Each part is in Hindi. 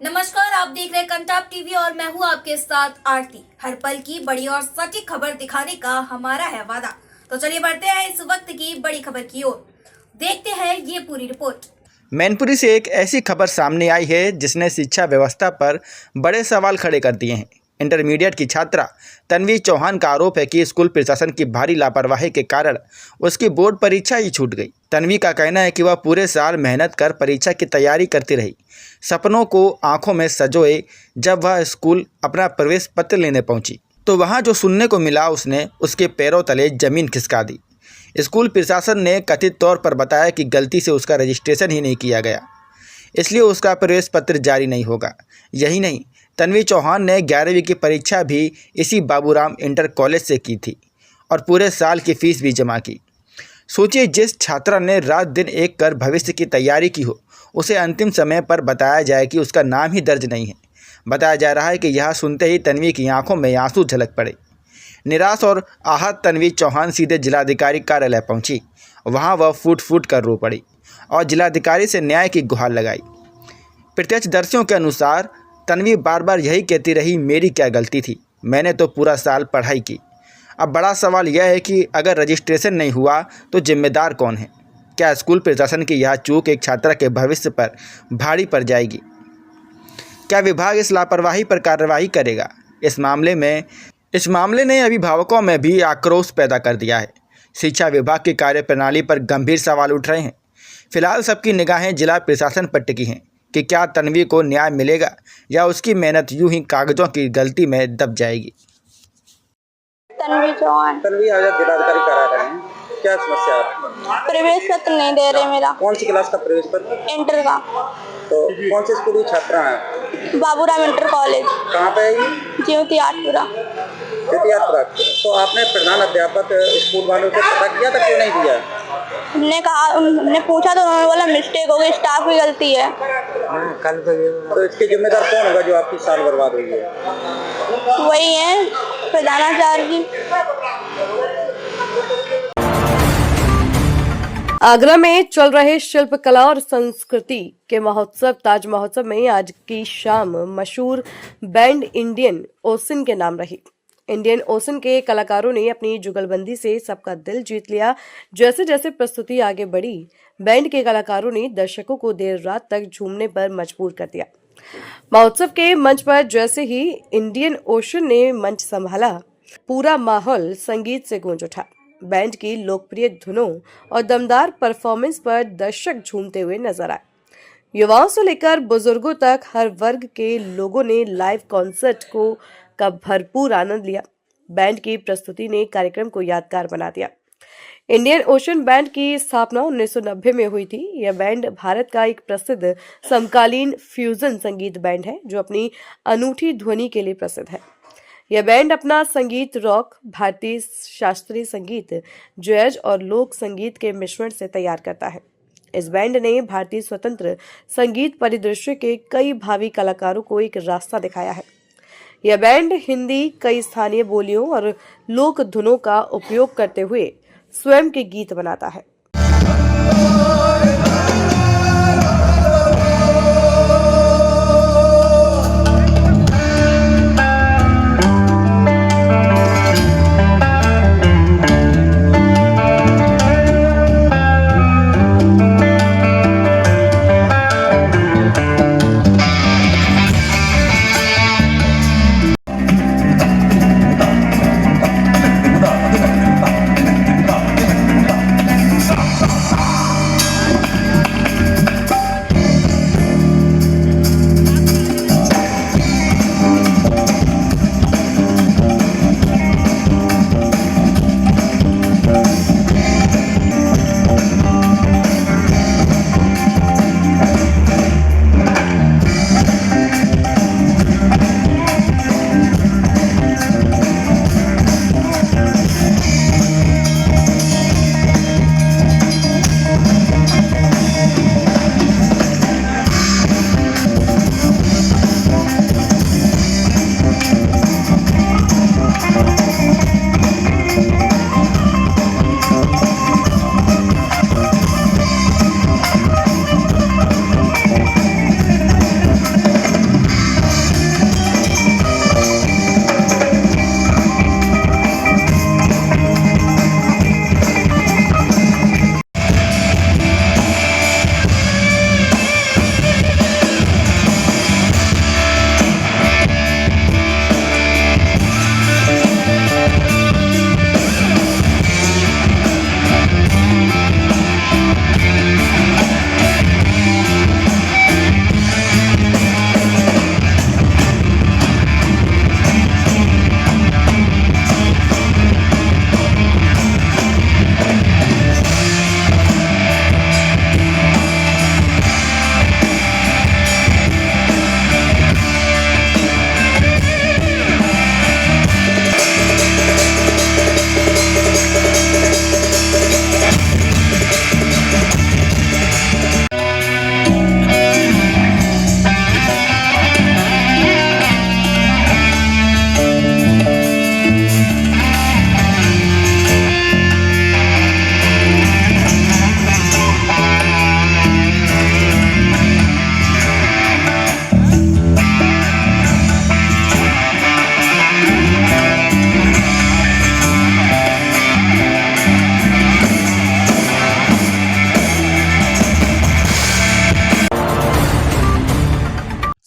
नमस्कार, आप देख रहे हैं कंटाप टीवी और मैं हूं आपके साथ आरती। हर पल की बड़ी और सटीक खबर दिखाने का हमारा है वादा। तो चलिए बढ़ते हैं इस वक्त की बड़ी खबर की ओर। देखते हैं ये पूरी रिपोर्ट। मैनपुरी से एक ऐसी खबर सामने आई है जिसने शिक्षा व्यवस्था पर बड़े सवाल खड़े कर दिए हैं। इंटरमीडिएट की छात्रा तन्वी चौहान का आरोप है कि स्कूल प्रशासन की भारी लापरवाही के कारण उसकी बोर्ड परीक्षा ही छूट गई। तन्वी का कहना है कि वह पूरे साल मेहनत कर परीक्षा की तैयारी करती रही, सपनों को आंखों में सजोए। जब वह स्कूल अपना प्रवेश पत्र लेने पहुंची तो वहां जो सुनने को मिला उसने उसके पैरों तले जमीन खिसका दी। स्कूल प्रशासन ने कथित तौर पर बताया कि गलती से उसका रजिस्ट्रेशन ही नहीं किया गया, इसलिए उसका प्रवेश पत्र जारी नहीं होगा। यही नहीं, तन्वी चौहान ने 11वीं की परीक्षा भी इसी बाबूराम इंटर कॉलेज से की थी और पूरे साल की फीस भी जमा की। सोचिए, जिस छात्रा ने रात दिन एक कर भविष्य की तैयारी की हो, उसे अंतिम समय पर बताया जाए कि उसका नाम ही दर्ज नहीं है। बताया जा रहा है कि यह सुनते ही तन्वी की आंखों में आंसू झलक पड़े। निराश और आहत तन्वी चौहान सीधे जिलाधिकारी कार्यालय पहुंची। वहां वह फूट फूट कर रो पड़ी और जिलाधिकारी से न्याय की गुहार लगाई। प्रत्यक्षदर्शियों के अनुसार तन्वी बार बार यही कहती रही, मेरी क्या गलती थी, मैंने तो पूरा साल पढ़ाई की। अब बड़ा सवाल यह है कि अगर रजिस्ट्रेशन नहीं हुआ तो जिम्मेदार कौन है? क्या स्कूल प्रशासन की यह चूक एक छात्रा के भविष्य पर भारी पड़ जाएगी? क्या विभाग इस लापरवाही पर कार्रवाई करेगा? इस मामले ने अभिभावकों में भी आक्रोश पैदा कर दिया है। शिक्षा विभाग की कार्यप्रणाली पर गंभीर सवाल उठ रहे हैं। फिलहाल सबकी निगाहें जिला प्रशासन पर टिकी हैं कि क्या तन्वी को न्याय मिलेगा या उसकी मेहनत यूं ही कागजों की गलती में दब जाएगी। तन्वी चौहान। तन्वी आज जिलाधिकारी कार्यालय हैं, क्या समस्या है? प्रवेश पत्र नहीं दे रहे मेरा। कौन सी क्लास का प्रवेश पत्र? इंटर का। तो कौन से स्कूल की छात्रा हैं? Baburam inter college. कहाँ पे है ये? ज्योतियातपुरा। ज्योतियातपुरा। तो आपने प्रधान अध्यापक स्कूल वालों से पता किया था, क्यों नहीं दिया? हमने पूछा तो उन्होंने बोला मिस्टेक हो गई, स्टाफ की गलती है। तो इसके जिम्मेदार कौन होगा जो आपकी साल बर्बाद हुई है? वही है प्रधानाचार्य जी। आगरा में चल रहे शिल्पकला और संस्कृति के महोत्सव ताज महोत्सव में आज की शाम मशहूर बैंड इंडियन ओशन के नाम रही। इंडियन ओशन के कलाकारों ने अपनी जुगलबंदी से सबका दिल जीत लिया। जैसे जैसे प्रस्तुति आगे बढ़ी, बैंड के कलाकारों ने दर्शकों को देर रात तक झूमने पर मजबूर कर दिया। महोत्सव के मंच पर जैसे ही इंडियन ओशन ने मंच संभाला, पूरा माहौल संगीत से गूंज उठा। बैंड की लोकप्रिय धुनों और दमदार परफॉर्मेंस पर दर्शक झूमते हुए नजर आए। युवाओं से लेकर बुजुर्गों तक हर वर्ग के लोगों ने लाइव कॉन्सर्ट का भरपूर आनंद लिया। बैंड की प्रस्तुति ने कार्यक्रम को यादगार बना दिया। इंडियन ओशन बैंड की स्थापना 1990 में हुई थी। यह बैंड भारत का एक प्रसिद्ध समकालीन फ्यूजन संगीत बैंड है जो अपनी अनूठी ध्वनि के लिए प्रसिद्ध है। यह बैंड अपना संगीत रॉक, भारतीय शास्त्रीय संगीत, जैज और लोक संगीत के मिश्रण से तैयार करता है। इस बैंड ने भारतीय स्वतंत्र संगीत परिदृश्य के कई भावी कलाकारों को एक रास्ता दिखाया है। यह बैंड हिंदी, कई स्थानीय बोलियों और लोक धुनों का उपयोग करते हुए स्वयं के गीत बनाता है।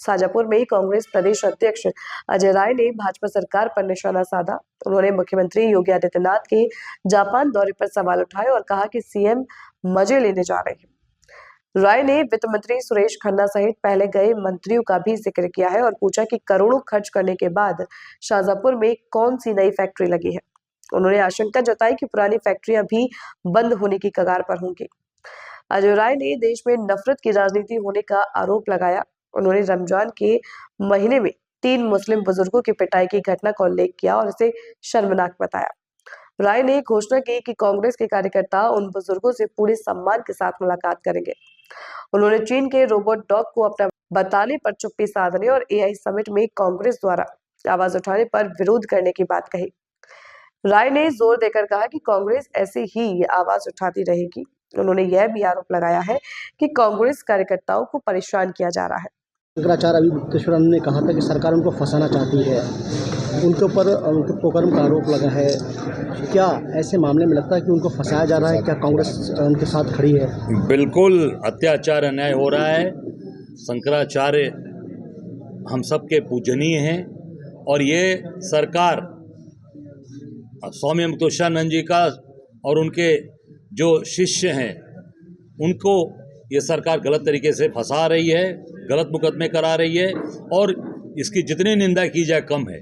शाजापुर में कांग्रेस प्रदेश अध्यक्ष अजय राय ने भाजपा सरकार पर निशाना साधा। उन्होंने मुख्यमंत्री योगी आदित्यनाथ के जापान दौरे पर सवाल उठाए और कहा कि सीएम मजे लेने जा रहे हैं। राय ने वित्त मंत्री सुरेश खन्ना सहित पहले गए मंत्रियों का भी जिक्र किया है और पूछा कि करोड़ों खर्च करने के बाद शाजापुर में कौन सी नई फैक्ट्री लगी है। उन्होंने आशंका जताई कि पुरानी फैक्ट्रियां भी बंद होने की कगार पर होंगी। अजय राय ने देश में नफरत की राजनीति होने का आरोप लगाया। उन्होंने रमजान के महीने में 3 मुस्लिम बुजुर्गों की पिटाई की घटना का उल्लेख किया और इसे शर्मनाक बताया। राय ने घोषणा की कि कांग्रेस के कार्यकर्ता उन बुजुर्गों से पूरे सम्मान के साथ मुलाकात करेंगे। उन्होंने चीन के रोबोट डॉग को अपना बताने पर चुप्पी साधने और एआई समिट में कांग्रेस द्वारा आवाज उठाने पर विरोध करने की बात कही। राय ने जोर देकर कहा कि कांग्रेस ऐसे ही आवाज उठाती रहेगी। उन्होंने यह भी आरोप लगाया है कि कांग्रेस कार्यकर्ताओं को परेशान किया जा रहा है। शंकराचार्य अभी गुप्तेश्वर ने कहा था कि सरकार उनको फंसाना चाहती है, उनके ऊपर उनके पोकरम का आरोप लगा है। क्या ऐसे मामले में लगता है कि उनको फंसाया जा रहा है? क्या कांग्रेस उनके साथ खड़ी है? बिल्कुल अत्याचार अन्याय हो रहा है। शंकराचार्य हम सबके पूजनीय हैं और ये सरकार स्वामी अमृतोषानंद जी का और उनके जो शिष्य हैं उनको ये सरकार गलत तरीके से फंसा रही है, गलत मुकदमे करा रही है और इसकी जितनी निंदा की जाए कम है।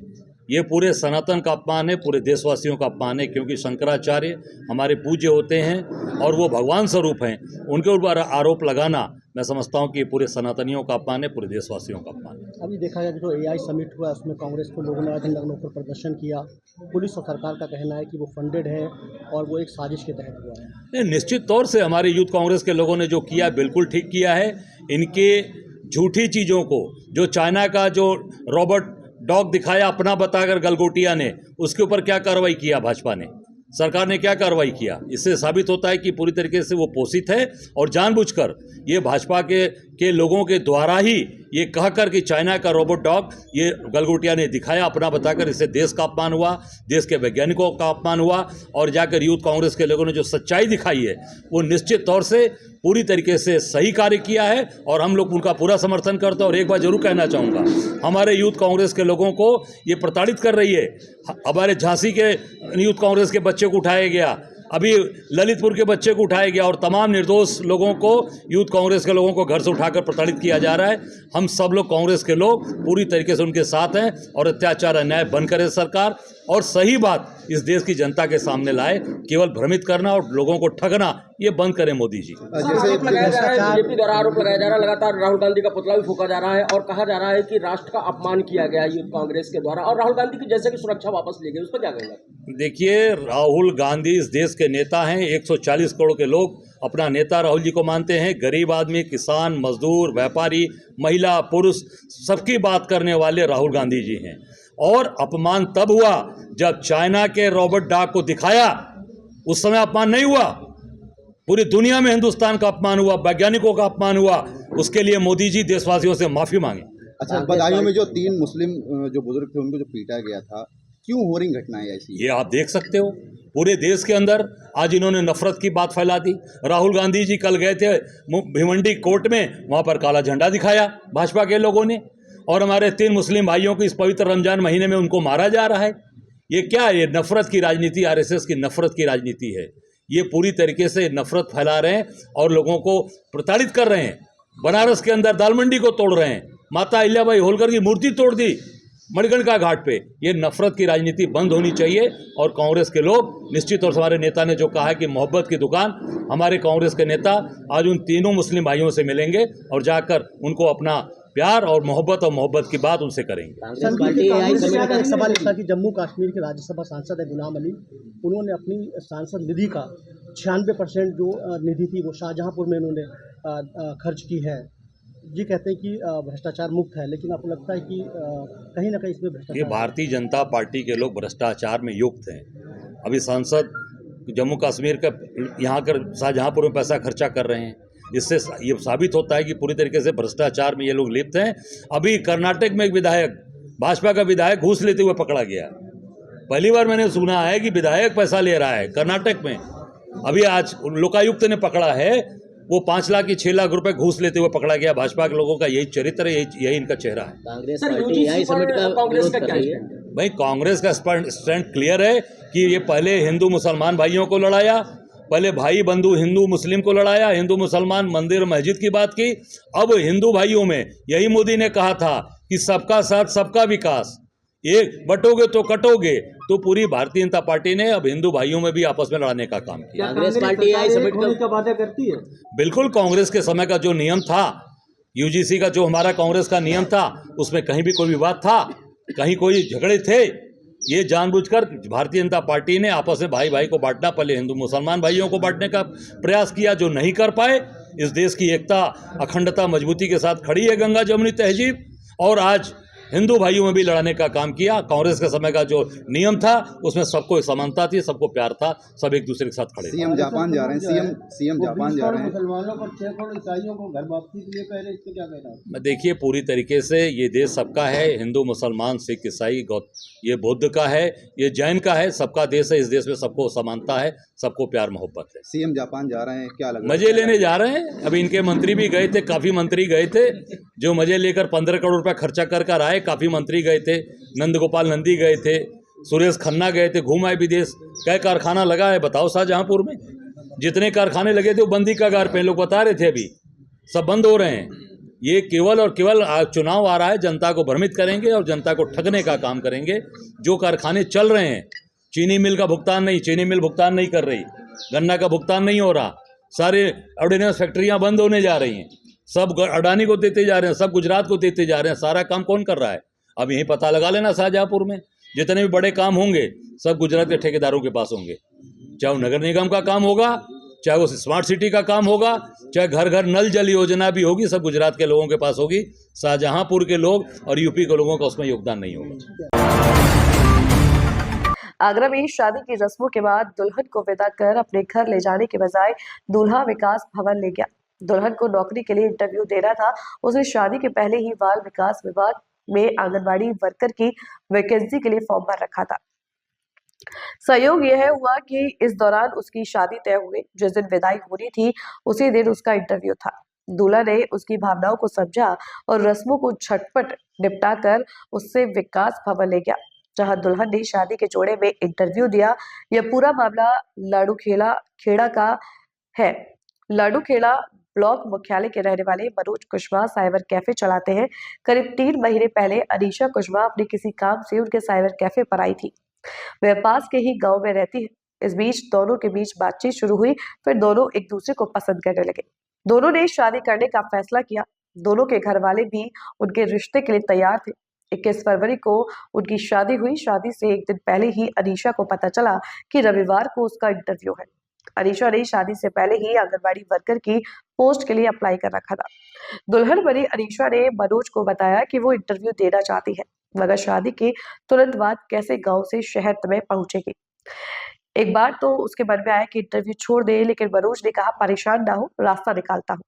ये पूरे सनातन का अपमान है, पूरे देशवासियों का अपमान है, क्योंकि शंकराचार्य हमारे पूज्य होते हैं और वो भगवान स्वरूप हैं। उनके ऊपर आरोप लगाना मैं समझता हूँ कि पूरे सनातनियों का अपमान है, पूरे देशवासियों का अपमान है। अभी देखा जाए जो एआई समिट हुआ उसमें कांग्रेस के लोगों ने झंडा पर प्रदर्शन किया। पुलिस और सरकार का कहना है कि वो फंडेड है और वो एक साजिश के तहत हुआ है। नहीं, निश्चित तौर से हमारे यूथ कांग्रेस के लोगों ने जो किया बिल्कुल ठीक किया है। इनके झूठी चीज़ों को, जो चाइना का जो रोबोट डॉग दिखाया अपना बताकर गलगोटिया ने, उसके ऊपर क्या कार्रवाई किया भाजपा ने, सरकार ने क्या कार्रवाई किया? इससे साबित होता है कि पूरी तरीके से वो पोषित है और जानबूझकर ये भाजपा के लोगों के द्वारा ही ये कहकर कि चाइना का रोबोट डॉग ये गलगोटिया ने दिखाया अपना बताकर, इससे देश का अपमान हुआ, देश के वैज्ञानिकों का अपमान हुआ और जाकर यूथ कांग्रेस के लोगों ने जो सच्चाई दिखाई है वो निश्चित तौर से पूरी तरीके से सही कार्य किया है और हम लोग उनका पूरा समर्थन करते हैं। और एक बात जरूर कहना चाहूँगा, हमारे यूथ कांग्रेस के लोगों को ये प्रताड़ित कर रही है। हमारे झांसी के यूथ कांग्रेस के बच्चे को उठाया गया, अभी ललितपुर के बच्चे को उठाया गया और तमाम निर्दोष लोगों को, यूथ कांग्रेस के लोगों को घर से उठाकर प्रताड़ित किया जा रहा है। हम सब लोग कांग्रेस के लोग पूरी तरीके से उनके साथ हैं और अत्याचार अन्याय बंद करे सरकार और सही बात इस देश की जनता के सामने लाए। केवल भ्रमित करना और लोगों को ठगना ये बंद करें मोदी जी। आरोप लगाया जा रहा है, बीजेपी द्वारा आरोप लगाया जा रहा है, लगातार राहुल गांधी का पुतला भी फूंका जा रहा है और कहा जा रहा है कि राष्ट्र का अपमान किया गया यूथ कांग्रेस के द्वारा और राहुल गांधी की जैसे कि सुरक्षा वापस ली गई, उस पर क्या कहेंगे? देखिए, राहुल गांधी इस देश के नेता हैं। 140 करोड़ के लोग अपना नेता राहुल जी को मानते हैं। गरीब आदमी, किसान, मजदूर, व्यापारी, महिला, पुरुष सबकी बात करने वाले राहुल गांधी जी हैं। और अपमान तब हुआ जब चाइना के रोबोट डॉग को दिखाया, उस समय अपमान नहीं हुआ। पूरी दुनिया में हिंदुस्तान का अपमान हुआ, वैज्ञानिकों का अपमान हुआ। उसके लिए मोदी जी देशवासियों से माफी मांगे। अच्छा, बदायूं में जो 3 मुस्लिम जो बुजुर्ग थे उनको जो पीटा गया था, क्यों हो रही घटनाएं ऐसी? ये आप देख सकते हो पूरे देश के अंदर आज इन्होंने नफरत की बात फैला दी। राहुल गांधी जी कल गए थे भिवंडी कोर्ट में, वहां पर काला झंडा दिखाया भाजपा के लोगों ने और हमारे 3 मुस्लिम भाइयों को इस पवित्र रमजान महीने में उनको मारा जा रहा है। ये क्या है? ये नफरत की राजनीति, आरएसएस की नफरत की राजनीति है। ये पूरी तरीके से नफरत फैला रहे हैं और लोगों को प्रताड़ित कर रहे हैं। बनारस के अंदर दाल मंडी को तोड़ रहे हैं, माता अहिल्याबाई होलकर की मूर्ति तोड़ दी मणिकर्णिका घाट पे। ये नफरत की राजनीति बंद होनी चाहिए और कांग्रेस के लोग निश्चित तौर से, हमारे नेता ने जो कहा है कि मोहब्बत की दुकान, हमारे कांग्रेस के नेता आज उन तीनों मुस्लिम भाइयों से मिलेंगे और जाकर उनको अपना प्यार और मोहब्बत की बात उनसे करेंगे। एक सवाल था कि जम्मू कश्मीर के राज्यसभा सांसद है गुलाम अली, उन्होंने अपनी सांसद निधि का 96% जो निधि थी वो शाहजहांपुर में उन्होंने खर्च की है। ये कहते हैं कि भ्रष्टाचार मुक्त है, लेकिन आपको लगता है कि कहीं ना कहीं इसमें भ्रष्टाचार? ये भारतीय जनता पार्टी के लोग भ्रष्टाचार में युक्त हैं। अभी सांसद जम्मू कश्मीर का यहाँ कर शाहजहांपुर में पैसा खर्चा कर रहे हैं। इससे ये साबित होता है कि पूरी तरीके से भ्रष्टाचार में ये लोग लिप्त हैं। अभी कर्नाटक में एक विधायक, भाजपा का विधायक घूस लेते हुए पकड़ा गया। पहली बार मैंने सुना है कि विधायक पैसा ले रहा है कर्नाटक में। अभी आज लोकायुक्त ने पकड़ा है वो 5 लाख की 6 लाख रुपए घूस लेते हुए पकड़ा गया। भाजपा के लोगों का यही चरित्र है, यही इनका चेहरा है। कांग्रेस पार्टी न्याय समिति का कांग्रेस का क्या है? भाई कांग्रेस का स्टैंड क्लियर है कि ये पहले हिंदू मुसलमान भाइयों को लड़ाया, पहले भाई बंधु हिंदू मुस्लिम को लड़ाया, हिंदू मुसलमान मंदिर मस्जिद की बात की। अब हिंदू भाइयों में यही मोदी ने कहा था कि सबका साथ सबका विकास, एक बटोगे तो कटोगे, तो पूरी भारतीय जनता पार्टी ने अब हिंदू भाइयों में भी आपस में लड़ने का काम किया। कांग्रेस पार्टी न्याय समिति का वादा करती है? बिल्कुल, कांग्रेस के समय का जो नियम था, यूजीसी का जो हमारा कांग्रेस का नियम था, उसमें कहीं भी कोई विवाद था, कहीं कोई झगड़े थे? ये जानबूझकर भारतीय जनता पार्टी ने आपस में भाई भाई को बांटना, पहले हिंदू मुसलमान भाइयों को बांटने का प्रयास किया, जो नहीं कर पाए। इस देश की एकता अखंडता मजबूती के साथ खड़ी है गंगा जमुनी तहजीब, और आज हिंदू भाइयों में भी लड़ने का काम किया। कांग्रेस के समय का जो नियम था उसमें सबको एक समानता थी, सबको प्यार था, सब एक दूसरे के साथ खड़े। सीएम जापान जा रहे हैं, सीएम जापान जा रहे हैं। मुसलमानों पर 6 करोड़ ईसाइयों को घर वापसी के लिए कह रहे, इसको क्या कहना है? मैं देखिए, पूरी तरीके से ये देश सबका है, हिंदू मुसलमान सिख ईसाई ये बौद्ध का है, ये जैन का है, सबका देश है। इस देश में सबको समानता है, सबको प्यार मोहब्बत है। सीएम जापान जा रहे हैं, क्या लग रहा है? मजे लेने जा रहे हैं। अभी इनके मंत्री भी गए थे, काफ़ी मंत्री गए थे, जो मजे लेकर 15 करोड़ रुपया खर्चा कर आए। काफ़ी मंत्री गए थे, नंदगोपाल नंदी गए थे, सुरेश खन्ना गए थे, घूम आए विदेश। क्या कारखाना लगा है बताओ शाहजहांपुर में? जितने कारखाने लगे थे वो बंदी कगार पे, लोग बता रहे थे, अभी सब बंद हो रहे हैं। ये केवल और केवल चुनाव आ रहा है, जनता को भ्रमित करेंगे और जनता को ठगने का काम करेंगे। जो कारखाने चल रहे हैं, चीनी मिल का भुगतान नहीं, चीनी मिल भुगतान नहीं कर रही, गन्ना का भुगतान नहीं हो रहा, सारे ऑर्डिनेंस फैक्ट्रियां बंद होने जा रही हैं, सब अडानी को देते जा रहे हैं, सब गुजरात को देते जा रहे हैं। सारा काम कौन कर रहा है? अब यहीं पता लगा लेना, शाहजहांपुर में जितने भी बड़े काम होंगे सब गुजरात के ठेकेदारों के पास होंगे। चाहे वो नगर निगम का काम होगा, चाहे वो स्मार्ट सिटी का काम होगा, चाहे घर घर नल जल योजना भी होगी, सब गुजरात के लोगों के पास होगी। शाहजहांपुर के लोग और यूपी के लोगों का उसमें योगदान नहीं होगा। आगरा में शादी की रस्मों के बाद दुल्हन को विदा कर अपने घर ले जाने के बजाय दूल्हा विकास भवन ले गया। दुल्हन को नौकरी के लिए इंटरव्यू देना था। उसने शादी के पहले ही बाल विकास विभाग में आंगनबाड़ी वर्कर की वैकेंसी के लिए फॉर्म भर रखा था। संयोग यह हुआ कि इस दौरान उसकी शादी तय हुई। जिस दिन विदाई होनी थी उसी दिन उसका इंटरव्यू था। दूल्हा ने उसकी भावनाओं को समझा और रस्मों को झटपट निपटा कर उससे विकास भवन ले गया, जहां दुल्हन ने शादी के जोड़े में इंटरव्यू दिया। यह पूरा मामला लाडूखेड़ा का है। लाडूखेड़ा ब्लॉक मुख्यालय के रहने वाले मनोज कुशवाहा साइबर कैफे चलाते हैं। करीब 3 महीने पहले अनीशा कुशवाहा अपने किसी काम से उनके साइबर कैफे पर आई थी। वह पास के ही गांव में रहती है। इस बीच दोनों के बीच बातचीत शुरू हुई, फिर दोनों एक दूसरे को पसंद करने लगे। दोनों ने शादी करने का फैसला किया। दोनों के घर वाले भी उनके रिश्ते के लिए तैयार थे। 21 फरवरी को उनकी शादी हुई। शादी से एक दिन पहले ही अनीशा को पता चला कि रविवार को उसका इंटरव्यू है। अनीशा ने शादी से पहले ही आंगनबाड़ी वर्कर की पोस्ट के लिए अप्लाई कर रखा था। दुल्हन बनी अनीशा ने मनोज को बताया कि वो इंटरव्यू देना चाहती है, मगर शादी के तुरंत बाद कैसे गांव से शहर में पहुंचेगी। एक बार तो उसके मन में आया कि इंटरव्यू छोड़ दे, लेकिन मनोज ने कहा परेशान ना हो, रास्ता निकालता हूँ।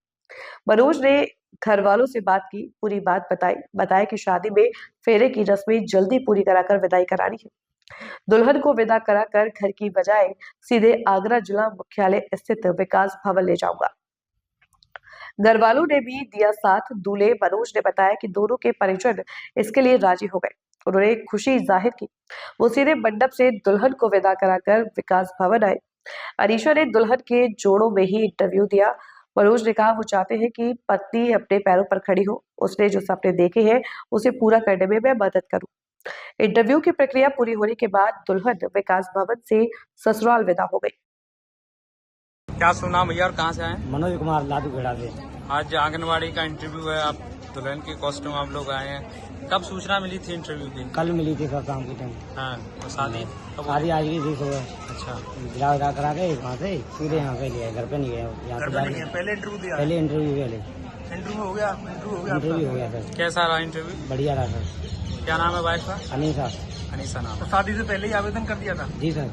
मनोज ने घर वालों से बात की, पूरी बात बताया कि शादी में फेरे की रस्में जल्दी पूरी कराकर विदाई करानी है। दुल्हन को विदा कराकर घर की बजाय सीधे आगरा जिला मुख्यालय स्थित विकास भवन ले जाऊंगा। घर वालों ने भी दिया साथ। दूल्हे मनोज ने बताया कि दोनों के परिजन इसके लिए राजी हो गए। उन्होंने खुशी जाहिर की। वो सीधे मंडप से दुल्हन को विदा कराकर विकास भवन आए। अनीशा ने दुल्हन के जोड़ों में ही इंटरव्यू दिया। मनोज ने कहा वो चाहते हैं कि पत्नी अपने पैरों पर खड़ी हो। उसने जो सपने देखे हैं उसे पूरा करने में मैं मदद करूं। इंटरव्यू की प्रक्रिया पूरी होने के बाद दुल्हन विकास भवन से ससुराल विदा हो गई। क्या सुना भैया और कहाँ से आए? मनोज कुमार लाडूखेड़ा से। आज आंगनबाड़ी का इंटरव्यू है, आप दुल्हन के कॉस्ट्यूम आप लोग आए हैं। कब सूचना मिली थी इंटरव्यू की? कल मिली थी सर शाम के टाइम। हाँ, और शादी शादी आज की थी सुबह। अच्छा, विदा करा के वहाँ से सीधे यहाँ पे गए, घर पे नहीं गए। पहले इंटरव्यू दिया? पहले इंटरव्यू इंटरव्यू हो गया सर। कैसा रहा इंटरव्यू? बढ़िया रहा सर। क्या नाम है वाइफ का? अनीशा। अनीसा नाम। तो शादी से पहले ही आवेदन कर दिया था? जी सर।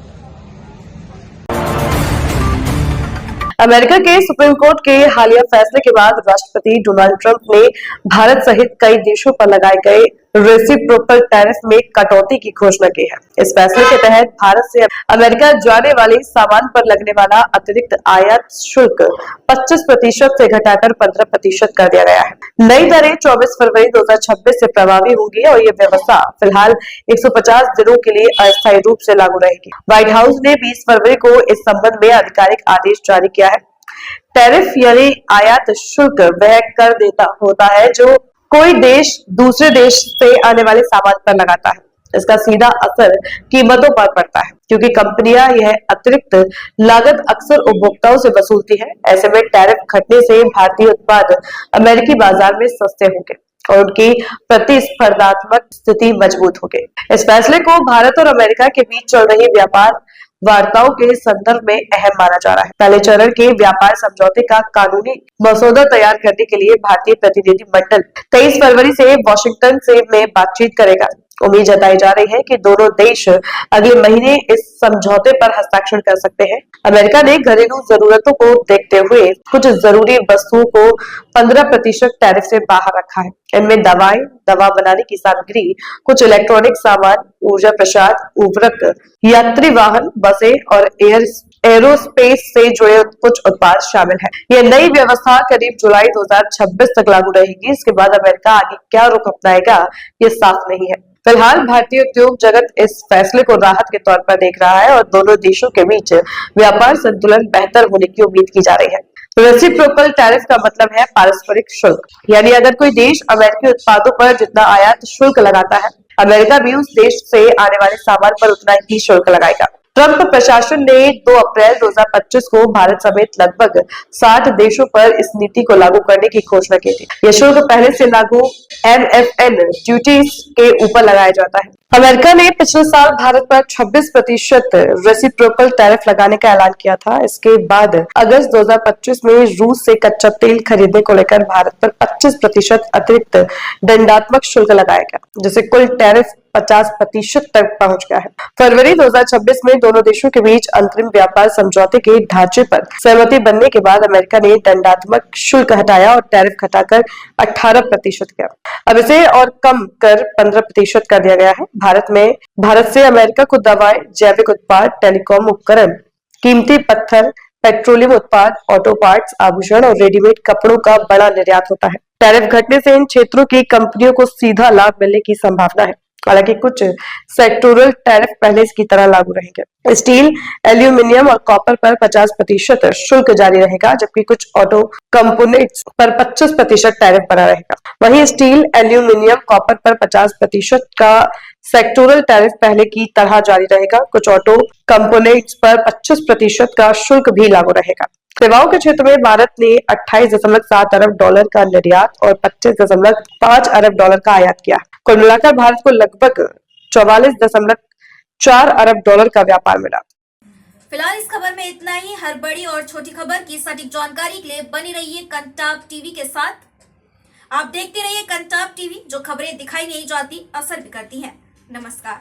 अमेरिका के सुप्रीम कोर्ट के हालिया फैसले के बाद राष्ट्रपति डोनाल्ड ट्रंप ने भारत सहित कई देशों पर लगाए गए रेसिप्रोकल टैरिफ में कटौती की घोषणा की है। इस फैसले के तहत भारत से अमेरिका जाने वाले सामान पर लगने वाला अतिरिक्त आयात शुल्क 25% से घटाकर 15% कर दिया गया है। नई दरें 24 फरवरी 2026 से प्रभावी होंगी और ये व्यवस्था फिलहाल 150 दिनों के लिए अस्थायी रूप से लागू रहेगी। व्हाइट हाउस ने 20 फरवरी को इस संबंध में आधिकारिक आदेश जारी किया है। टैरिफ यानी आयात शुल्क वह कर देता होता है जो कोई देश दूसरे देश से आने वाले सामान पर लगाता है। इसका सीधा असर कीमतों पर पड़ता है, क्योंकि कंपनियां यह अतिरिक्त लागत अक्सर उपभोक्ताओं से वसूलती है। ऐसे में टैरिफ घटने से भारतीय उत्पाद अमेरिकी बाजार में सस्ते होंगे और उनकी प्रतिस्पर्धात्मक स्थिति मजबूत होगी। इस फैसले को भारत और अमेरिका के बीच चल रही व्यापार वार्ताओं के संदर्भ में अहम माना जा रहा है। पहले चरण के व्यापार समझौते का कानूनी मसौदा तैयार करने के लिए भारतीय प्रतिनिधि मंडल 23 फरवरी से वॉशिंगटन से में बातचीत करेगा। उम्मीद जताई जा रही है कि दोनों देश अगले महीने इस समझौते पर हस्ताक्षर कर सकते हैं। अमेरिका ने घरेलू जरूरतों को देखते हुए कुछ जरूरी वस्तुओं को 15% टैरिफ से बाहर रखा है। इनमें दवाएं, दवा बनाने की सामग्री, कुछ इलेक्ट्रॉनिक सामान, ऊर्जा प्रसाद, उर्वरक, यात्री वाहन, बसें और एरोस्पेस से जुड़े कुछ उत्पाद शामिल हैं। यह नई व्यवस्था करीब जुलाई 2026 तक लागू रहेगी। इसके बाद अमेरिका आगे क्या रुख अपनाएगा, ये साफ नहीं है। फिलहाल भारतीय उद्योग जगत इस फैसले को राहत के तौर पर देख रहा है और दोनों देशों के बीच व्यापार संतुलन बेहतर होने की उम्मीद की जा रही है। रेसिप्रोकल टैरिफ का मतलब है पारस्परिक शुल्क, यानी अगर कोई देश अमेरिकी उत्पादों पर जितना आयात शुल्क लगाता है, अमेरिका भी उस देश से आने वाले सामान पर उतना ही शुल्क लगाएगा। ट्रंप प्रशासन ने 2 अप्रैल 2025 को भारत समेत लगभग 60 देशों पर इस नीति को लागू करने की घोषणा की थी। यह शुल्क पहले से लागू MFN ड्यूटीज के ऊपर लगाया जाता है। अमेरिका ने पिछले साल भारत पर 26% रेसिप्रोकल टैरिफ लगाने का ऐलान किया था। इसके बाद अगस्त 2025 में रूस से कच्चा तेल खरीदने को लेकर भारत पर 25% अतिरिक्त दंडात्मक शुल्क लगाया गया, जिससे कुल टैरिफ 50% तक पहुंच गया है। फरवरी 2026 में दोनों देशों के बीच अंतरिम व्यापार समझौते के ढांचे पर सहमति बनने के बाद अमेरिका ने दंडात्मक शुल्क हटाया और टैरिफ घटाकर 18% किया। अब इसे और कम कर 15% कर दिया गया है। भारत से अमेरिका को दवाएं, जैविक उत्पाद, टेलीकॉम उपकरण, कीमती पत्थर, पेट्रोलियम उत्पाद, ऑटो पार्ट्स, आभूषण और रेडीमेड कपड़ों का बड़ा निर्यात होता है। टैरिफ घटने से इन क्षेत्रों की कंपनियों को सीधा लाभ मिलने की संभावना है। हालांकि कुछ सेक्टोरल टैरिफ पहले की तरह लागू रहेंगे। स्टील, एल्यूमिनियम और कॉपर पर 50% शुल्क जारी रहेगा, जबकि कुछ ऑटो कंपोनेंट्स पर 25% टैरिफ बना रहेगा। वहीं स्टील, एल्यूमिनियम, कॉपर पर 50% का सेक्टोरल टैरिफ पहले की तरह जारी रहेगा। कुछ ऑटो कंपोनेंट्स पर 25% का शुल्क भी लागू रहेगा। सेवाओं के क्षेत्र में भारत ने 28.7 अरब डॉलर का निर्यात और 25.5 अरब डॉलर का आयात किया। कुल मिलाकर भारत को लगभग 44.4 अरब डॉलर का व्यापार मिला। फिलहाल इस खबर में इतना ही। हर बड़ी और छोटी खबर की सटीक जानकारी के लिए बनी रहिए कंटाप टीवी के साथ। आप देखते रहिए कंटाप टीवी, जो खबरें दिखाई नहीं जाती असर भी करती हैं। नमस्कार।